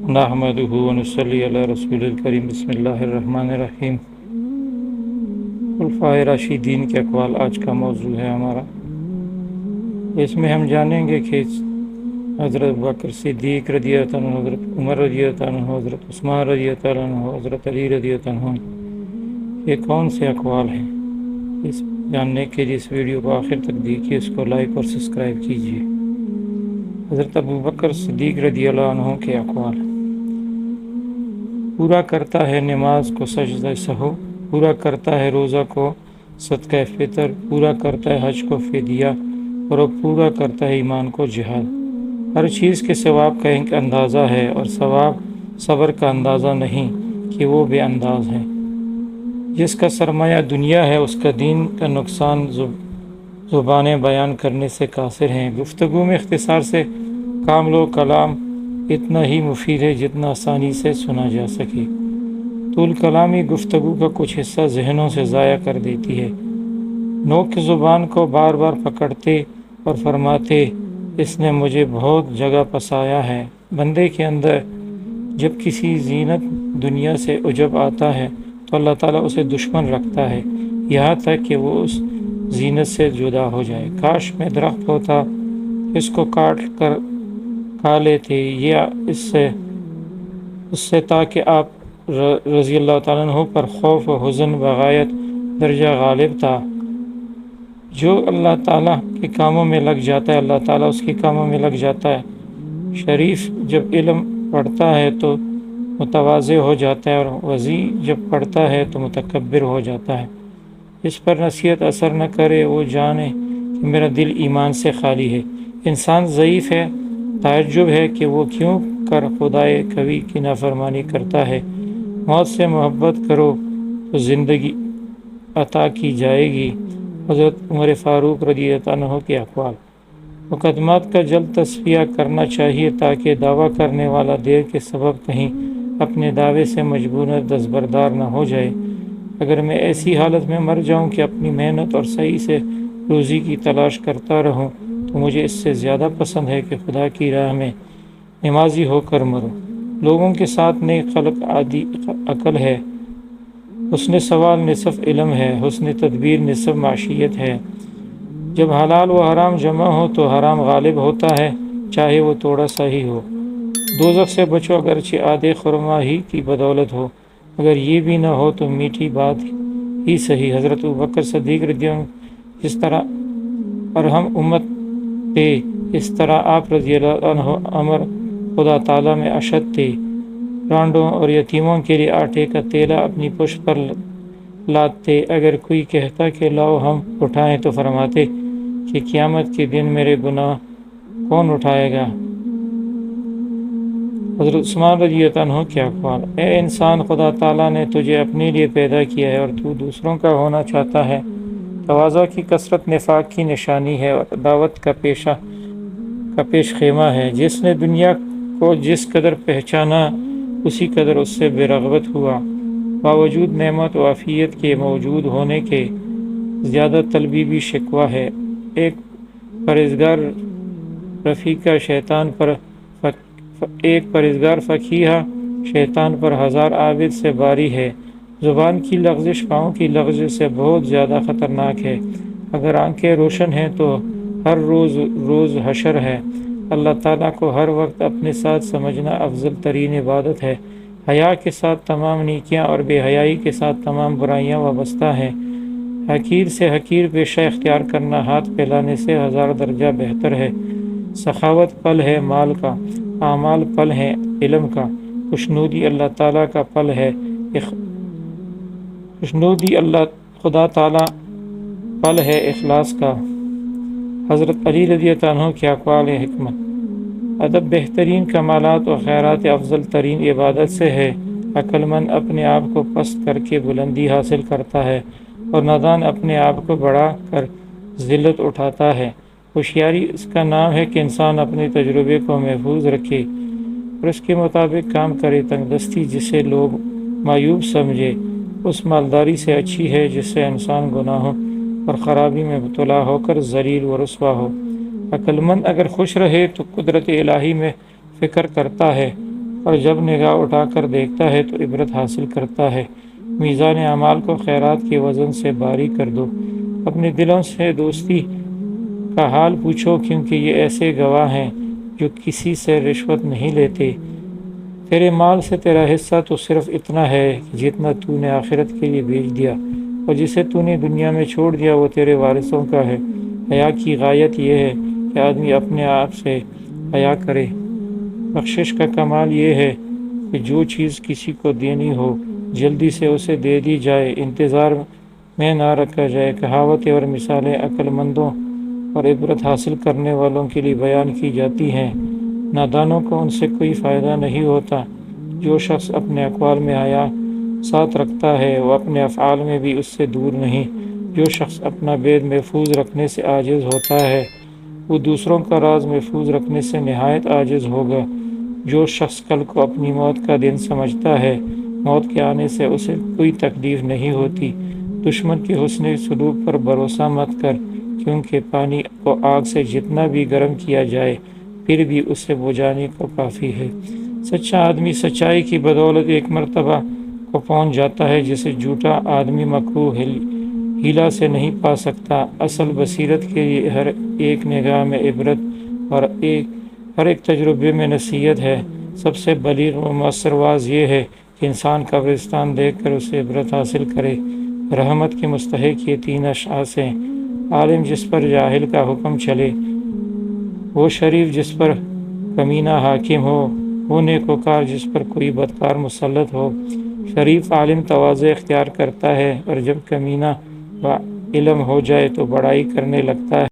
نحمدہ ونصلی علی رسول الکریم بسم اللہ الرحمن الرحیم۔ خلفائے راشدین کے اقوال آج کا موضوع ہے ہمارا۔ اس میں ہم جانیں گے کہ حضرت بکر صدیق رضی اللہ عنہ، حضرت عمر رضی اللہ عنہ، حضرت عثمان رضی اللہ عنہ، حضرت علی رضی اللہ عنہ، یہ کون سے اقوال ہیں۔ اس جاننے کے لیے اس ویڈیو کو آخر تک دیکھیے، اس کو لائک اور سبسکرائب کیجیے۔ حضرت ابو بکر صدیق رضی اللہ عنہ کے اقوال: پورا کرتا ہے نماز کو سجدہ سہو، پورا کرتا ہے روزہ کو صدقہ فطر، پورا کرتا ہے حج کو فدیہ، اور پورا کرتا ہے ایمان کو جہاد۔ ہر چیز کے ثواب کا ایک اندازہ ہے، اور ثواب صبر کا اندازہ نہیں کہ وہ بے انداز ہے۔ جس کا سرمایہ دنیا ہے، اس کا دین کا نقصان زبانیں بیان کرنے سے قاصر ہیں۔ گفتگو میں اختصار سے کام لو، کلام اتنا ہی مفید ہے جتنا آسانی سے سنا جا سکے۔ طول کلامی گفتگو کا کچھ حصہ ذہنوں سے ضائع کر دیتی ہے۔ نوک کی زبان کو بار بار پکڑتے اور فرماتے، اس نے مجھے بہت جگہ پسایا ہے۔ بندے کے اندر جب کسی زینت دنیا سے عجب آتا ہے تو اللہ تعالیٰ اسے دشمن رکھتا ہے، یہاں تک کہ وہ اس زینت سے جدا ہو جائے۔ کاش میں درخت ہوتا، اس کو کاٹ کر کھا لیتے، یا اس سے تاکہ آپ رضی اللہ تعالیٰ عنہ پر خوف و حزن بغایت درجہ غالب تھا۔ جو اللہ تعالیٰ کے کاموں میں لگ جاتا ہے، اللہ تعالیٰ اس کے کاموں میں لگ جاتا ہے۔ شریف جب علم پڑھتا ہے تو متواضع ہو جاتا ہے، اور وضیع جب پڑھتا ہے تو متکبر ہو جاتا ہے۔ اس پر نصیحت اثر نہ کرے، وہ جانے کہ میرا دل ایمان سے خالی ہے۔ انسان ضعیف ہے، تعجب ہے کہ وہ کیوں کر خدائے قوی کی نافرمانی کرتا ہے۔ موت سے محبت کرو تو زندگی عطا کی جائے گی۔ حضرت عمر فاروق رضی اللہ عنہ کے اقوال: مقدمات کا جلد تصفیہ کرنا چاہیے تاکہ دعویٰ کرنے والا دیر کے سبب کہیں اپنے دعوے سے مجبوراً دستبردار نہ ہو جائے۔ اگر میں ایسی حالت میں مر جاؤں کہ اپنی محنت اور صحیح سے روزی کی تلاش کرتا رہوں تو مجھے اس سے زیادہ پسند ہے کہ خدا کی راہ میں نمازی ہو کر مروں۔ لوگوں کے ساتھ نیک خلق عادی عقل ہے، حسن سوال نصف علم ہے، حسن تدبیر نصف معاشیت ہے۔ جب حلال و حرام جمع ہو تو حرام غالب ہوتا ہے، چاہے وہ تھوڑا سا ہی ہو۔ دوزخ سے بچو اگرچہ آدھے خرما ہی کی بدولت ہو، اگر یہ بھی نہ ہو تو میٹھی بات ہی صحیح۔ حضرت ابوبکر صدیق رضی اللہ عنہ جس طرح ارحم امت تھے، اس طرح آپ رضی اللہ عنہ امر خدا تعالیٰ میں اشد تھے۔ رانڈوں اور یتیموں کے لیے آٹے کا تیلا اپنی پشت پر لاتے۔ اگر کوئی کہتا کہ لاؤ ہم اٹھائیں تو فرماتے کہ قیامت کے دن میرے گناہ کون اٹھائے گا۔ حضرت عثمان رضی اللہ عنہ کے اقوال: اے انسان، خدا تعالیٰ نے تجھے اپنے لیے پیدا کیا ہے اور تو دوسروں کا ہونا چاہتا ہے۔ تواضع کی کثرت نفاق کی نشانی ہے اور دعوت کا پیش خیمہ ہے۔ جس نے دنیا کو جس قدر پہچانا اسی قدر اس سے بے رغبت ہوا۔ باوجود نعمت و عافیت کے موجود ہونے کے زیادہ طلبی بھی شکوہ ہے۔ ایک پرہیزگار فقیہ شیطان پر ہزار عابد سے باری ہے۔ زبان کی لغزش پاؤں کی لغزش سے بہت زیادہ خطرناک ہے۔ اگر آنکھیں روشن ہیں تو ہر روز حشر ہے۔ اللہ تعالیٰ کو ہر وقت اپنے ساتھ سمجھنا افضل ترین عبادت ہے۔ حیا کے ساتھ تمام نیکیاں اور بے حیائی کے ساتھ تمام برائیاں وابستہ ہیں۔ حقیر سے حقیر پیشہ اختیار کرنا ہاتھ پھیلانے سے ہزار درجہ بہتر ہے۔ سخاوت پل ہے مال کا، اعمال پل ہے علم کا، خوشنودی اللہ تعالیٰ کا پل ہے، خدا تعالیٰ پل ہے اخلاص کا۔ حضرت علی رضی اللہ عنہ کے اقوال حکمت: ادب بہترین کمالات و خیرات افضل ترین عبادت سے ہے۔ عقل مند اپنے آپ کو پست کر کے بلندی حاصل کرتا ہے، اور نادان اپنے آپ کو بڑھا کر ذلت اٹھاتا ہے۔ ہوشیاری اس کا نام ہے کہ انسان اپنے تجربے کو محفوظ رکھے اور اس کے مطابق کام کرے۔ تنگ دستی جسے لوگ معیوب سمجھے اس مالداری سے اچھی ہے جس سے انسان گناہوں اور خرابی میں مبتلا ہو کر ذلیل و رسوا ہو۔ عقل مند اگر خوش رہے تو قدرت الہی میں فکر کرتا ہے، اور جب نگاہ اٹھا کر دیکھتا ہے تو عبرت حاصل کرتا ہے۔ میزان اعمال کو خیرات کے وزن سے باری کر دو۔ اپنے دلوں سے دوستی کا حال پوچھو، کیونکہ یہ ایسے گواہ ہیں جو کسی سے رشوت نہیں لیتے۔ تیرے مال سے تیرا حصہ تو صرف اتنا ہے کہ جتنا تو نے آخرت کے لیے بیچ دیا، اور جسے تو نے دنیا میں چھوڑ دیا وہ تیرے وارثوں کا ہے۔ حیا کی غایت یہ ہے کہ آدمی اپنے آپ سے حیا کرے۔ بخشش کا کمال یہ ہے کہ جو چیز کسی کو دینی ہو جلدی سے اسے دے دی جائے، انتظار میں نہ رکھا جائے۔ کہاوتیں اور مثالیں عقل مندوں اور عبرت حاصل کرنے والوں کے لیے بیان کی جاتی ہیں، نادانوں کو ان سے کوئی فائدہ نہیں ہوتا۔ جو شخص اپنے اقوال میں حیا ساتھ رکھتا ہے وہ اپنے افعال میں بھی اس سے دور نہیں۔ جو شخص اپنا بید محفوظ رکھنے سے عاجز ہوتا ہے وہ دوسروں کا راز محفوظ رکھنے سے نہایت عاجز ہوگا۔ جو شخص کل کو اپنی موت کا دن سمجھتا ہے، موت کے آنے سے اسے کوئی تکلیف نہیں ہوتی۔ دشمن کے حسن سلوک پر بھروسہ مت کر، کیونکہ پانی کو آگ سے جتنا بھی گرم کیا جائے پھر بھی اسے بجھانے کو کافی ہے۔ سچا آدمی سچائی کی بدولت ایک مرتبہ کو پہنچ جاتا ہے جسے جھوٹا آدمی مکروہ ہیلا سے نہیں پا سکتا۔ اصل بصیرت کے لیے ہر ایک نگاہ میں عبرت اور ہر ایک تجربے میں نصیحت ہے۔ سب سے بلیغ و مؤثر واعظ یہ ہے کہ انسان قبرستان دیکھ کر اسے عبرت حاصل کرے۔ رحمت کے مستحق یہ 3 اشخاص ہیں: عالم جس پر جاہل کا حکم چلے، وہ شریف جس پر کمینہ حاکم ہو، وہ نیکوکار جس پر کوئی بدکار مسلط ہو۔ شریف عالم تواضع اختیار کرتا ہے اور جب کمینہ با علم ہو جائے تو بڑائی کرنے لگتا ہے۔